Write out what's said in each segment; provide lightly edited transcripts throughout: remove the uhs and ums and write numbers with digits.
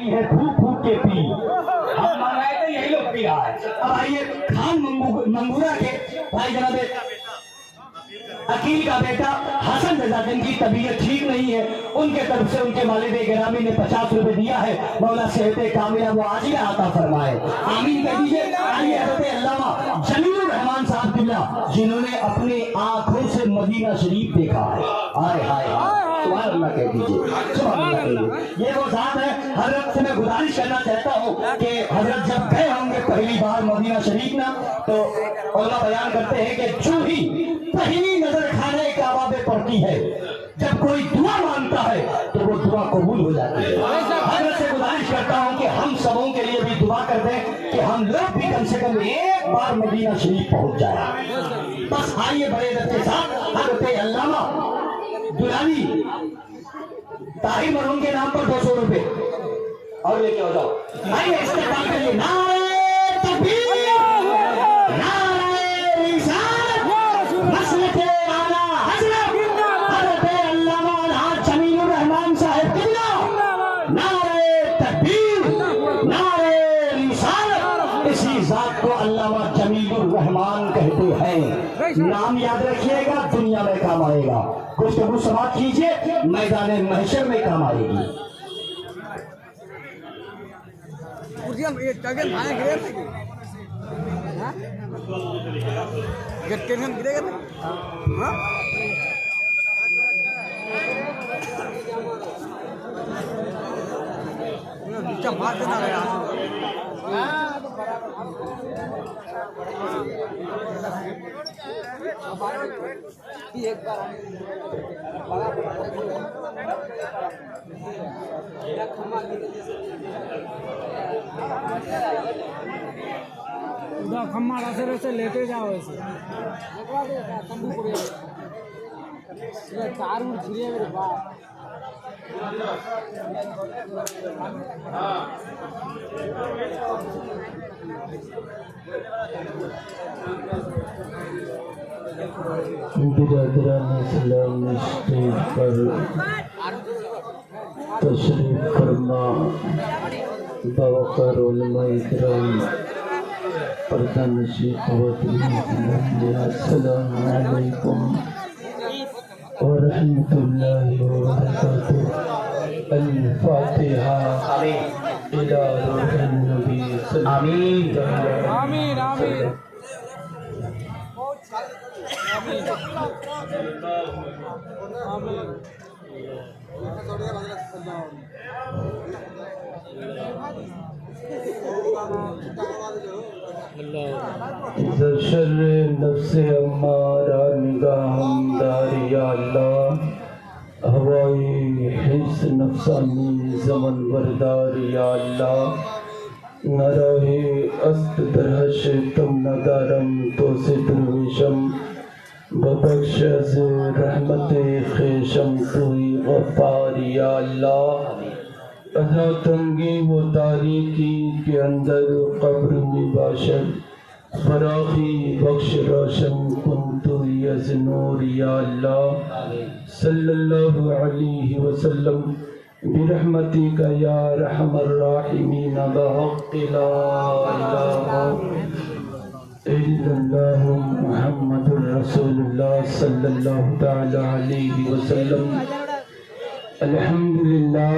P है फूक फूक के पी। हम मंगाए थे यही लोग पी रहा है। अब आइए खान मंगूरा के भाई जनाब अकील का बेटा हसन रजा जिनकी तबीयत ठीक नहीं है, उनके तरफ से उनके वालिद गिरामी ने 50 रुपए दिया है। मौला सेहत कामिला वो आजिला आता फरमाए, आमीन कह दीजिए। आइए हज़रत अल्लामा जमीलुर रहमान साहब किबला जिन्होंने अपनी आंखों से मदीना शरीफ देखा है, हाय हाय सुभान अल्लाह कह दीजिए, सुभान अल्लाह कह दीजिए। ये वो जात है, हजरत से मैं गुजारिश करना चाहता हूँ कि हजरत जब गए होंगे पहली बार मदीना शरीफ ना, तो अल्लाह बयान करते हैं कि जो ही पहली नजर खाने काबा में पड़ती है, जब कोई दुआ मांगता है तो वो दुआ कबूल हो जाती है। हजरत से गुजारिश करता हूँ कि हम सबों के लिए भी दुआ कर दें कि हम लोग भी कम से कम एक बार मदीना शरीफ पहुंच जाए। बस आइए बड़े अदब के साथ हजरत अल्लामा दुलानी ताहिर मरहूम के नाम पर 200 रुपए और लेके आ जाओ। आइए इस्तेमाल करिए। नारे तकबीर, नारे रिसालत, मसलके आला हज़रत हज़रत अल्लामा जमीलुर रहमान साहब किबला, नारे तकबीर, नारे रिसालत। इसी जात को अल्लामा जमीलुर रहमान कहते हैं। नाम याद रखिएगा, दुनिया में काम आएगा। गुफ्तगू समाप्त कीजिए, मैदान महशर में काम आएगी। खम्मा रास्ते से लेते जाओ ऐसे तंबू पड़े तार उड़ छिड़े मेरे बाप बिरादरान इस्लाम स्टेज पर तशरीफ फरमा बवक़ार उलमा इकराम प्रधान शीख अस्सलामु अलैकुम व रहमतुल्लाहि व बरकातुहू। अल-फातिहा इला रूहिन नबी आमीन आमीन आमीन शर नफ्से अम्मारा निगाहमदार या अल्लाह, हवाई हिस्स नफसानी ज़मन बरदार या अल्लाह, नराहे अस्त दरहश तुम नदारम तो से दुर्विशम बबख्श से रहमत खेशम तुई गफ़ार या अल्लाह। अज़ा तंगी वो तारीकी के अंदर कब्र में बाशर फराखी बख्श रोशन कुंतु यज़नूर या अल्लाह। सल्लल्लाहु अलैहि वसल्लम बिरहमतिका या रहमर राहिमीन बहक़्क़ि ला इलाहा इल्लल्लाहु मुहम्मदुर रसूलुल्लाह सल्लल्लाहु तआला अलैहि वसल्लम। अल्हम्दुलिल्लाह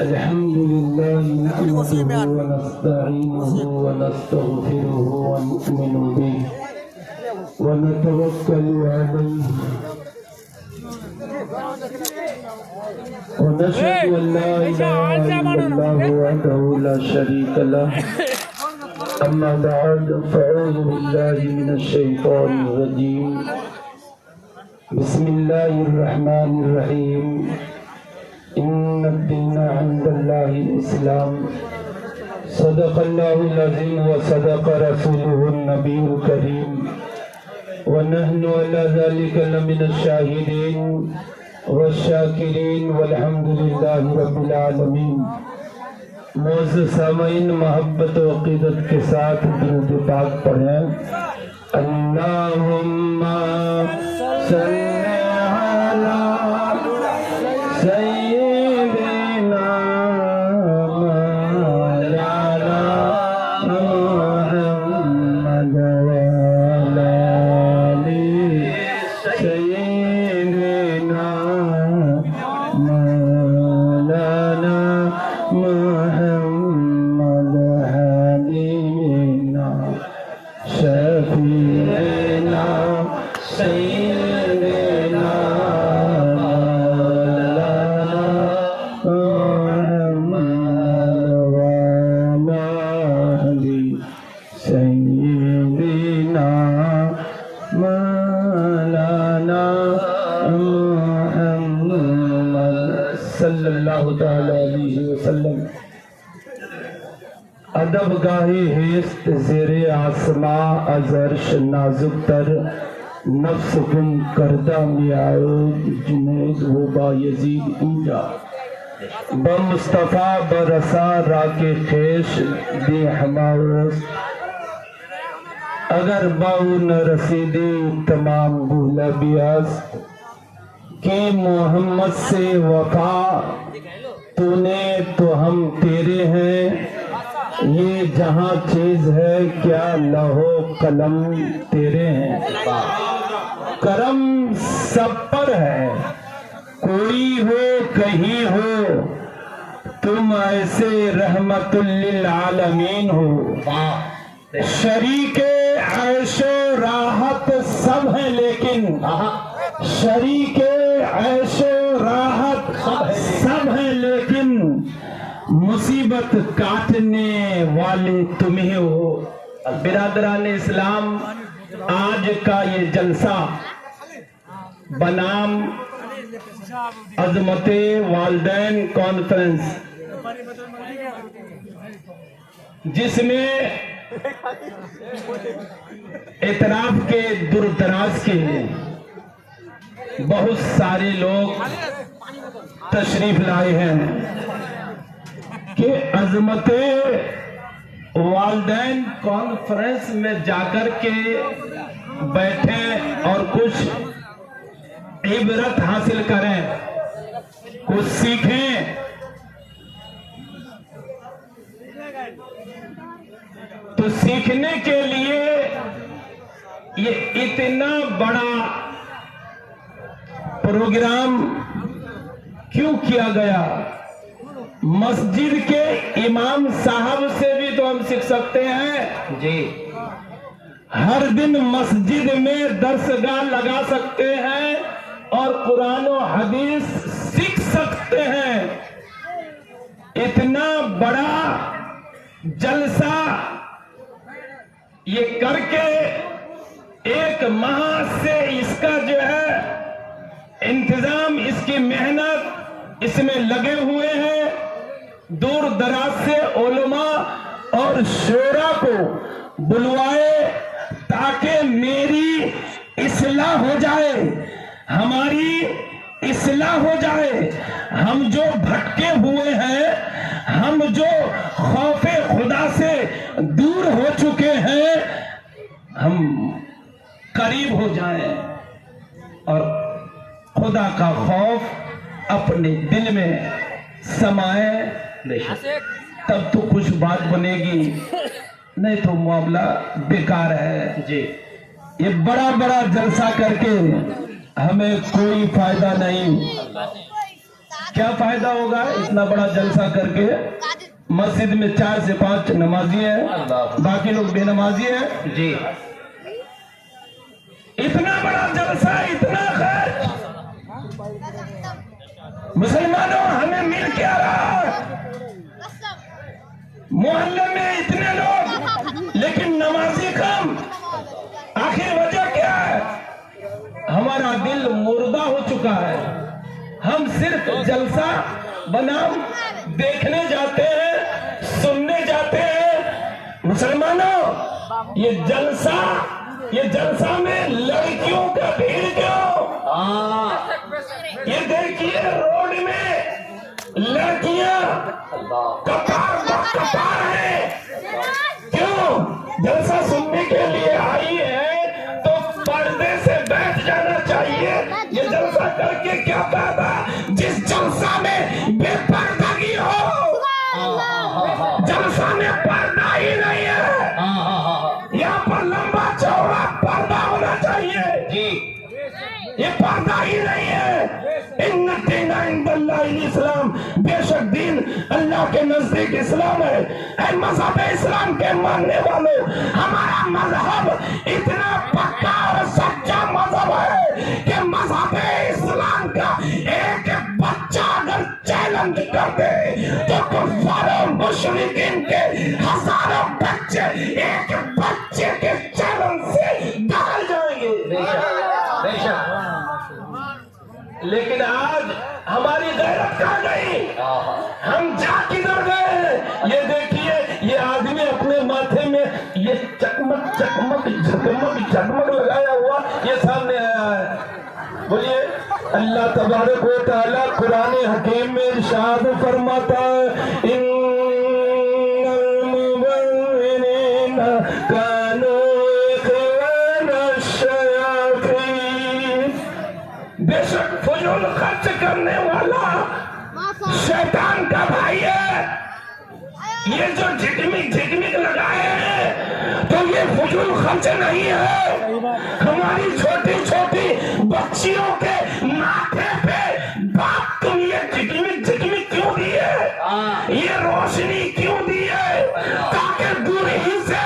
अल्हम्दुलिल्लाह नहमदुहु व नस्तईनुहु व नस्तगफिरुहु व नु'मिनु बिही व नतवक्कलु अलैहि व नशहदु अन ला इलाहा इल्लल्लाह वहदहु ला शरीका लहु। अम्मा बअद फ़अऊज़ु बिल्लाहि मिनश शैतानिर रजीम। बिस्मिल्लाहिर रहमानिर रहीम। इन्नद-दीन इंदल्लाहिल इस्लाम। सदक़ल्लाहुल अज़ीम व सदक़ रसूलुहुन नबियुल करीम व नहनु अला ज़ालिका लमिनश शाहिदीन वश्शाकिरीन वल्हम्दुलिल्लाहि रब्बिल आलमीन। मोअज़्ज़ज़ सामईन, मोहब्बत व अक़ीदत के साथ दुरूद पाक पढ़ें। अल्लाहुम्मा सल्लि अला सय्यिदिना علیہ وسلم ادب گاہی ہست زیر آسماں از عرش نازک تر نفس گم کردہ میاؤ جنید و با یزید اینجا بمصطفیٰ برسا راک خیش دی ہماوست اگر باؤ نہ رسیدی تمام بھولا بیاس کہ محمد سے وفا تو نے تو ہم تیرے ہیں یہ جہاں چیز ہے کیا لوح و قلم تیرے ہیں کرم سب پر ہے کوئی ہو کہیں ہو تم ایسے رحمت للعالمین ہو شریک عیش و راحت سب ہیں لیکن شریک عیش و راحت سب ہیں لیکن مصیبت کاٹنے والے تمہیں ہو برادران اسلام آج کا یہ جلسہ بنام عظمت والدین کانفرنس جس میں اعتراف کے دور دراز کے بہت سارے لوگ تشریف لائے ہیں کہ عظمت والدین کانفرنس میں جا کر کے بیٹھے اور کچھ عبرت حاصل کریں کچھ سیکھیں تو سیکھنے کے لیے یہ اتنا بڑا پروگرام کیوں کیا گیا مسجد کے امام صاحب سے بھی تو ہم سیکھ سکتے ہیں جی ہر دن مسجد میں درسگاہ لگا سکتے ہیں اور قرآن و حدیث سیکھ سکتے ہیں اتنا بڑا جلسہ یہ کر کے ایک ماہ سے اس کا جو ہے انتظام اس کی محنت اس میں لگے ہوئے ہیں دور دراز سے علماء اور شورا کو بلوائے تاکہ میری اصلاح ہو جائے ہماری اصلاح ہو جائے ہم جو بھٹکے ہوئے ہیں ہم جو خوف خدا سے دور ہو چکے ہیں ہم قریب ہو جائیں اور خدا کا خوف اپنے دل میں سمائے تب تو کچھ بات بنے گی نہیں تو معاملہ بیکار ہے جی یہ بڑا بڑا جلسہ کر کے ہمیں کوئی فائدہ نہیں کیا فائدہ ہوگا اتنا بڑا جلسہ کر کے مسجد میں 4 سے 5 نمازی ہیں باقی لوگ بے نمازی ہیں جی اتنا بڑا جلسہ اتنا خرچ مسلمانوں ہمیں مل کے آ رہا محلے میں اتنے لوگ لیکن نمازی کم آخر وجہ کیا ہے ہمارا دل مردہ ہو چکا ہے ہم صرف جلسہ بنام دیکھنے جاتے ہیں سننے جاتے ہیں مسلمانوں یہ جلسہ میں لڑکیوں کا بھیڑ کیوں یہ دیکھیے روڈ میں لڑکیاں کتار ہیں کیوں جلسہ سننے کے لیے آئی ہے تو پردے سے بیٹھ جانا چاہیے یہ جلسہ کر کے کیا فائدہ جس جلسہ میں بے پردگی ہو جلسہ میں پردہ ہی نہیں ہے یہاں پر لمبا چوڑا پردہ ہونا چاہیے یہ پردہ ہی نہیں ہے ان الدین عند اللہ الاسلام بے شک دین اللہ کے نزدیک اسلام ہے اے مذہب اسلام کے ماننے والوں ہمارا مذہب اتنا پکا اور سچا مذہب ہے کہ مذہب اسلام کا ایک بچہ اگر چیلنج کر دے تو کفار و مشرکین کے ہزاروں بچے ایک بچے کے چیلنج سے دہل جائیں گے لیکن آج हमारी गैरत कहाँ गई? हम जा किधर गए? ये देखिए, ये आदमी अपने माथे में ये चकमक चकमक झकमक झकमक लगाया हुआ ये सामने आया है। बोलिए, अल्लाह तबारक व तआला कुरान हकीम में इरशाद फरमाता है, इन्नल मुबर्रिरीना कानू इख्वाना शयातीन। बेशक फजूल खर्च करने वाला शैतान का भाई है। ये जो झिकमिक झिकमिक लगाए हैं तो ये फजूल खर्च नहीं है। हमारी छोटी छोटी बच्चियों के माथे पे बाप तुम ये झिकमिक झिकमिक क्यों दी है? ये रोशनी क्यों दी है? ताकि दूर ही से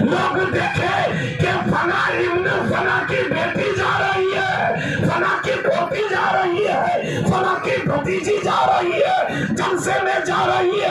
लोग देखे कि फना इब्न फना की बेटी जा रही है, फना की पोती जा रही है, फना की भतीजी जा रही है, जलसे में जा रही है।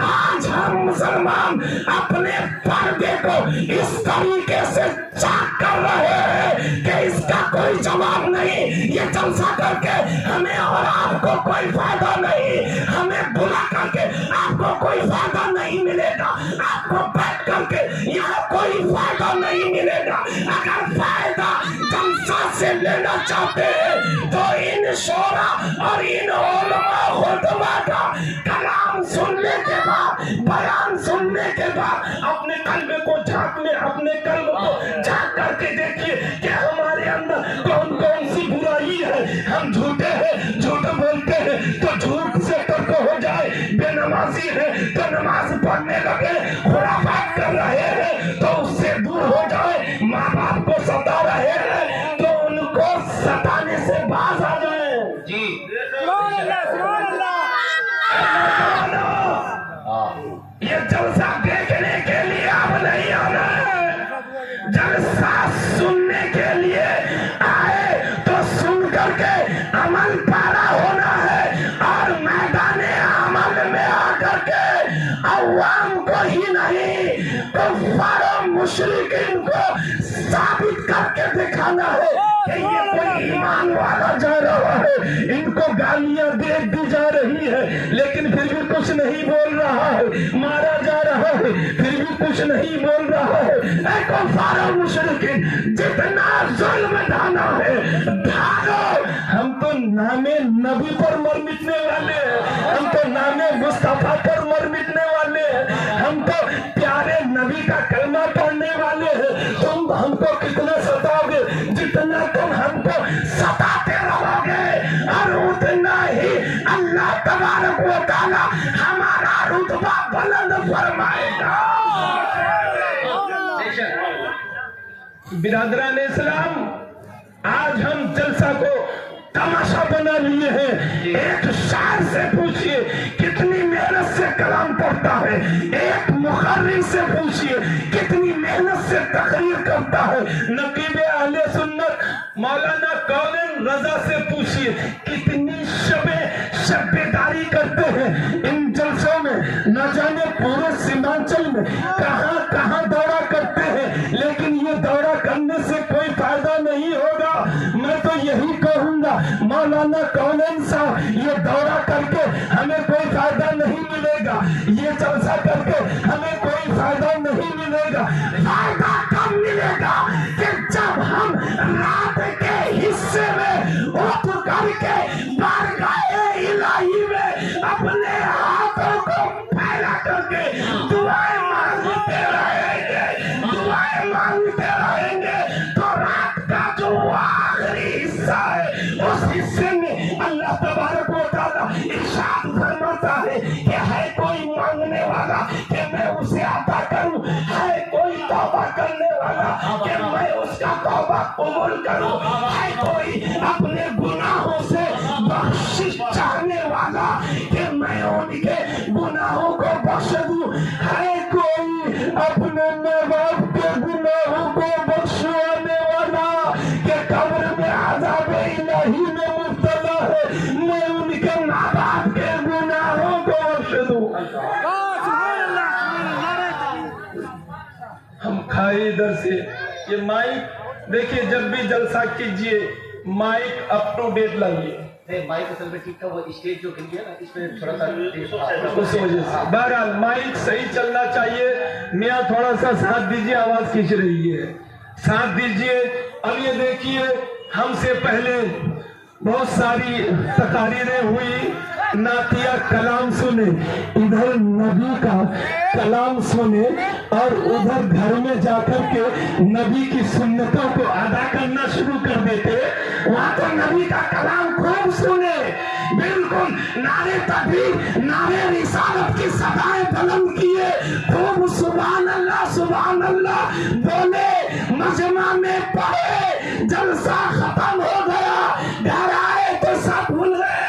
आज हम मुसलमान अपने पर्दे को इस तरीके से चाक कर रहे हैं कि इसका कोई जवाब नहीं। ये जलसा करके हमें और आपको कोई फायदा नहीं, हमें बुला करके आपको कोई फायदा नहीं मिलेगा, आपको बैठ करके यहाँ कोई फायदा नहीं मिलेगा। अगर फायदा जलसा से लेना चाहते हैं तो इन शोरा और इन उलमा खुतबा का कलाम सुनने के बाद, बयान सुनने के बाद अपने कल्ब को झांक ले, अपने कल्ब को झांक करके देखिए कि हमारे अंदर कौन कौन सी बुराई है। हम झूठे हैं, झूठ बोलते हैं तो झूठ से तर्क हो जाए, बेनमाजी है तो नमाज पढ़ने लगे, खुराफात कर रहे हैं तो उससे दूर हो जाए, माँ बाप को सता रहे हैं तो उनको सताने से बाज आ जाए। जी ये जलसा देखने के लिए अब नहीं आना है, जलसा सुनने के लिए आए तो सुन करके अमल पैदा होना है और मैदान अमल में आकर के अवाम को ही नहीं कुफ्फार मुशरिकीन को साबित करके दिखाना है कि ये कोई ईमान वाला जा रहा है। इनको गालियां दे दी जा रही है लेकिन फिर भी कुछ नहीं बोल रहा है, मारा जा रहा है फिर भी कुछ नहीं बोल रहा है। ऐ कुफ्फार मुशरिकीन, जितना जुल्म ढाना है ढालो। हम तो नामे नबी पर मर मिटने वाले हैं, हम तो नामे मुस्तफा पर मर मिटने वाले हैं, हम तो प्यारे नबी का कलमा पढ़ने वाले हैं। तुम हमको कितना सताओगे, जितना तुम हमको सताते रहोगे और उतना ही अल्लाह तबारक व तआला हमारा रुतबा बुलंद फरमाएगा। बिरादरान इस्लाम, आज हम जलसा को तमाशा बना लिए हैं। एक शायर से पूछिए कितनी मेहनत से कलाम पढ़ता है, एक मुखर्रिर से पूछिए कितनी मेहनत से तकरीर करता है, नकीब अहले सुन्नत मौलाना कौलन रजा से पूछिए कितनी शब्बेदारी करते हैं इन जलसों में। न जाने पूरे सीमांचल में कहां कहां दौरा करते हैं, लेकिन ये दौरा करने से कोई फायदा नहीं होगा। मैं तो यही कहूंगा मौलाना कौलन साहब, ये दौरा करके हमें कोई फायदा नहीं मिलेगा, ये जलसा करके हमें कोई फायदा नहीं मिलेगा। फायदा कब मिलेगा कि जब हम रात के हिस्से में उठ करके बारगाह इलाही में अपने हाथों को फैला करके दुआएं मांगते रहेंगे, दुआएं मांगते रहेंगे तो रात का जो आखिरी हिस्सा है उस हिस्से में अल्लाह तबारक व तआला इरशाद फरमाता है कि है कोई मांगने वाला कि मैं उसे अता करूं, है कोई तौबा करने वाला कि मैं उसका तौबा कबूल करूं, है कोई अपने गुनाहों से बख्शिश चाहने वाला कि मैं उनके गुनाहों को बख्श दूं, है कोई अपने माँ बाप के गुनाहों को बख्शवाने वाला कि कब्र में अज़ाब इलाही में मुब्तला है, मैं उनके माँ बाप के गुनाहों को बख्श दूं। हम खाए इधर से ये माइक देखिए, जब भी जलसा कीजिए माइक अप टू डेट लाइए। माइक असल में ठीक था, वो स्टेज जो गिर गया ना इसमें थोड़ा सा उस वजह से बहरहाल माइक सही चलना चाहिए। मियाँ थोड़ा सा साथ दीजिए, आवाज खींच रही है, साथ दीजिए। अब ये देखिए, हमसे पहले बहुत सारी तकारीरें हुई, नातिया कलाम सुने, इधर नबी का कलाम सुने और उधर घर में जाकर के नबी की सुन्नतों को अदा करना शुरू कर देते। वहां तो नबी का कलाम खूब सुने, बिल्कुल नारे तकबीर, नारे रिसालत की सदाएं बुलंद किए, खूब सुभान अल्लाह बोले, मजमा में पढ़े, जलसा खत्म हो गया, घर आए तो सब भूल गए,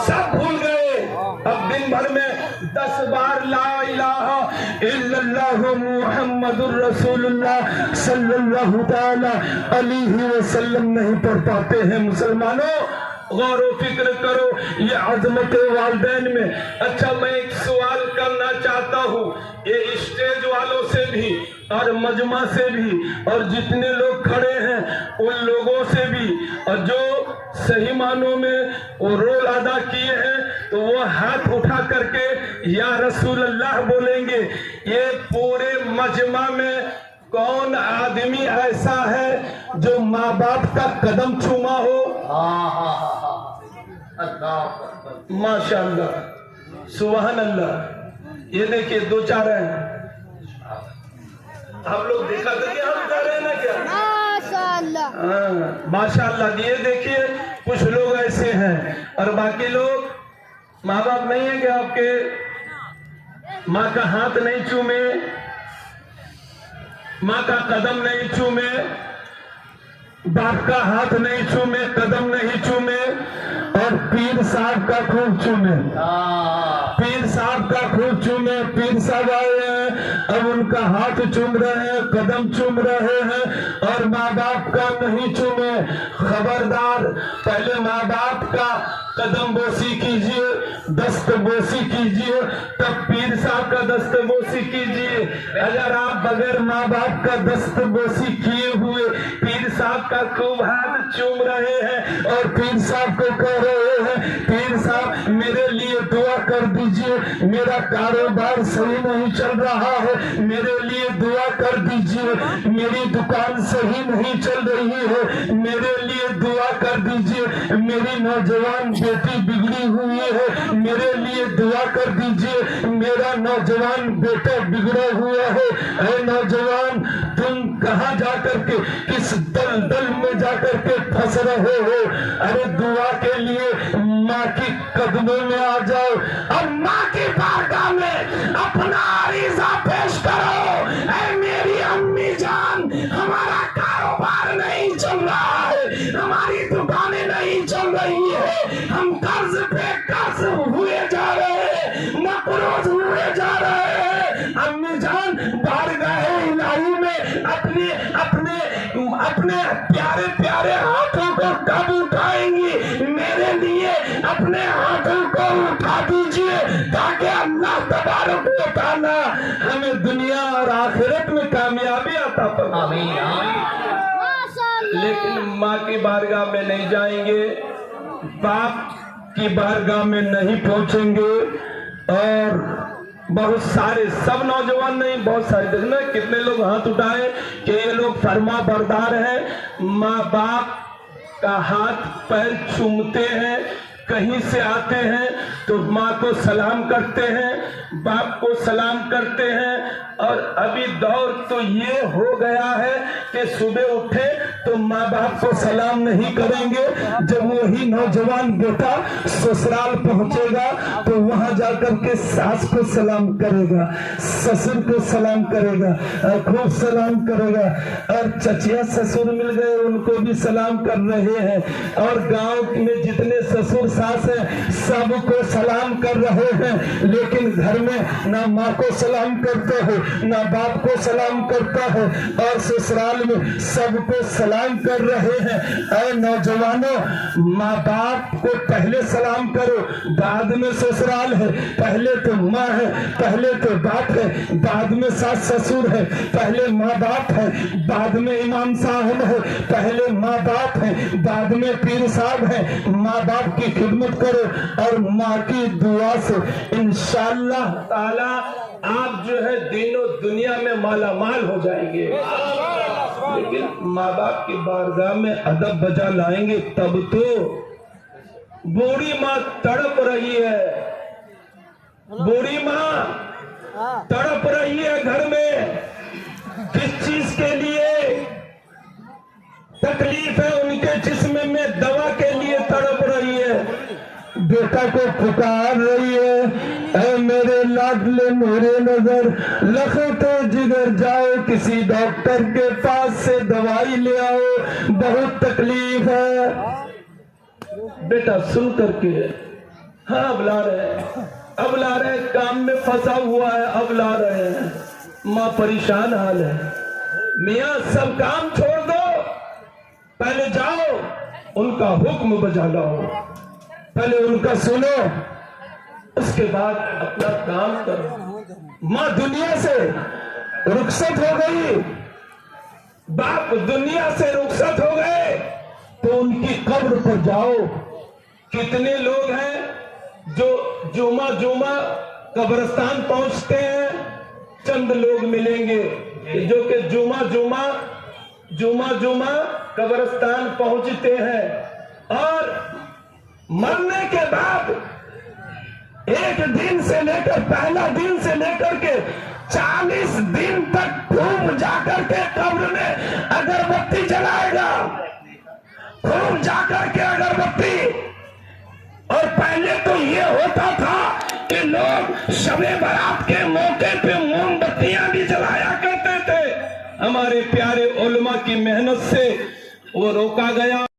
सब भूल गए। अब दिन भर में 10 बार ला इलाहा इल्लल्लाह मुहम्मदुर रसूलुल्लाह सल्लल्लाहु तआला अलैहि वसल्लम नहीं पढ़ पाते हैं। मुसलमानों, गौर व फिक्र करो ये अजमत वालिदैन में। अच्छा, मैं एक सवाल करना चाहता हूँ, ये स्टेज वालों से भी और मजमा से भी और जितने लोग खड़े हैं उन लोगों से भी, और जो सही मानों में वो रोल अदा किए हैं तो वो हाथ उठा करके या रसूल अल्लाह बोलेंगे। ये पूरे मजमा में कौन आदमी ऐसा है जो माँ बाप का कदम चूमा हो? माशाअल्लाह, सुभान अल्लाह। ये देखिए 2-4 हैं, आप लोग देखा करके हम कर रहे हैं ना क्या? माशाअल्लाह, माशाअल्लाह। ये देखिए कुछ लोग ऐसे हैं और बाकी लोग माँ बाप नहीं है कि आपके माँ का हाथ नहीं चूमे, माँ का कदम नहीं चूमे, बाप का हाथ नहीं चूमे, कदम नहीं चूमे, और पीर साहब का खूब चूमे, पीर साहब का खूब चूमे। पीर साहब आए हैं, अब उनका हाथ चूम रहे हैं, कदम चूम रहे हैं और माँ बाप का नहीं चूमे। खबरदार, पहले माँ बाप का कदम बोसी कीजिए, दस्त बोसी कीजिए, तब पीर साहब का दस्त बोसी कीजिए। अगर आप बगैर माँ बाप का दस्त बोसी किए हुए पीर साहब का खूब हाथ चूम रहे हैं और पीर साहब को कह रहे हैं, पीर साहब मेरे लिए दुआ कर दीजिए, मेरा कारोबार सही नहीं चल रहा है, मेरे लिए दुआ कर दीजिए, मेरी दुकान सही नहीं चल रही है, मेरे लिए दुआ कर दीजिए, मेरी नौजवान बेटी बिगड़ी हुई है, मेरे लिए दुआ कर दीजिए, मेरा नौजवान बेटा बिगड़ा हुआ है। ऐ नौजवान, तुम कहाँ जाकर के किस दलदल में जाकर के फंस रहे हो? अरे दुआ के लिए माँ की कदमों में आ जाओ और माँ की बारगाह में अपना अरीजा पेश करो। ऐ मेरी अम्मी जान, हमारा कारोबार नहीं चल रहा है, हमारी दुकानें नहीं चल रही है, हम कर्ज पे कर्ज हुए जा रहे हैं, मकरूज हुए जा रहे हैं। अम्मी जान, बारगाह इलाही में अपने अपने अपने प्यारे प्यारे हाथों को कब उठाएंगी? मेरे लिए अपने हाथों को उठा दीजिए ताकि अल्लाह तबारक व तआला हमें दुनिया और आखिरत में कामयाबी अता फरमाए। लेकिन माँ की बारगाह में नहीं जाएंगे, बाप की बारगाह में नहीं पहुंचेंगे, और बहुत सारे, सब नौजवान नहीं, बहुत सारे, देखना कितने लोग हाथ उठाए कि ये लोग फरमा बरदार हैं, माँ बाप का हाथ पैर चूमते हैं, कहीं से आते हैं तो माँ को सलाम करते हैं, बाप को सलाम करते हैं। और अभी दौर तो ये हो गया है कि सुबह उठे तो माँ बाप को सलाम नहीं करेंगे, जब वही नौजवान बेटा ससुराल पहुंचेगा तो वहां जाकर के सास को सलाम करेगा, ससुर को सलाम करेगा, खूब सलाम करेगा, और चचिया ससुर मिल गए उनको भी सलाम कर रहे हैं, और गांव में जितने ससुर सास हैं सबको सलाम कर रहे हैं, लेकिन घर में ना माँ को सलाम करता है ना बाप को सलाम करता है, और ससुराल में सबको सलाम कर रहे हैं। ऐ नौजवानों, माँ बाप को पहले सलाम करो, बाद में ससुराल है। पहले तो माँ है, पहले तो बाप है, बाद में सास ससुर है। पहले माँ बाप है, बाद में इमाम साहब है। पहले माँ बाप है, बाद में पीर साहब है। माँ बाप की खिदमत करो और माँ की दुआ से इंशाअल्लाह ताला आप जो है दिनों दुनिया में माला माल हो जाएंगे। लेकिन माँ बाप की बारगाह में अदब बजा लाएंगे तब तो। बूढ़ी माँ तड़प रही है, बूढ़ी माँ तड़प रही है घर में, किस चीज के लिए तकलीफ है उनके जिस्म में, दवा के लिए तड़प रही है। बेटा को पुकार रही है, ऐ मेरे लाडले मेरे नजर लखते जिगर जाओ, किसी डॉक्टर के पास से दवाई ले आओ, बहुत तकलीफ है। बेटा सुन करके हाँ अब ला रहे हैं, अब ला रहे हैं, काम में फंसा हुआ है, अब ला रहे हैं। माँ परेशान हाल है। मियाँ सब काम छोड़ दो, पहले जाओ उनका हुक्म बजा लाओ, पहले उनका सुनो, उसके बाद अपना काम करो। माँ दुनिया से रुखसत हो गई, बाप दुनिया से रुखसत हो गए, तो उनकी कब्र पर जाओ। कितने लोग हैं जो जुमा जुमा कब्रिस्तान पहुंचते हैं, चंद लोग मिलेंगे जो कि जुमा जुमा कब्रिस्तान पहुंचते हैं, और मरने के बाद एक दिन से लेकर, पहला दिन से लेकर के 40 दिन तक खूब जाकर के कब्र में अगरबत्ती जलाएगा, खूब जाकर के अगरबत्ती। और पहले तो ये होता था कि लोग शबे बारात के मौके पे मोमबत्तियां भी जलाया करते थे। हमारे प्यारे उलमा की मेहनत से वो रोका गया।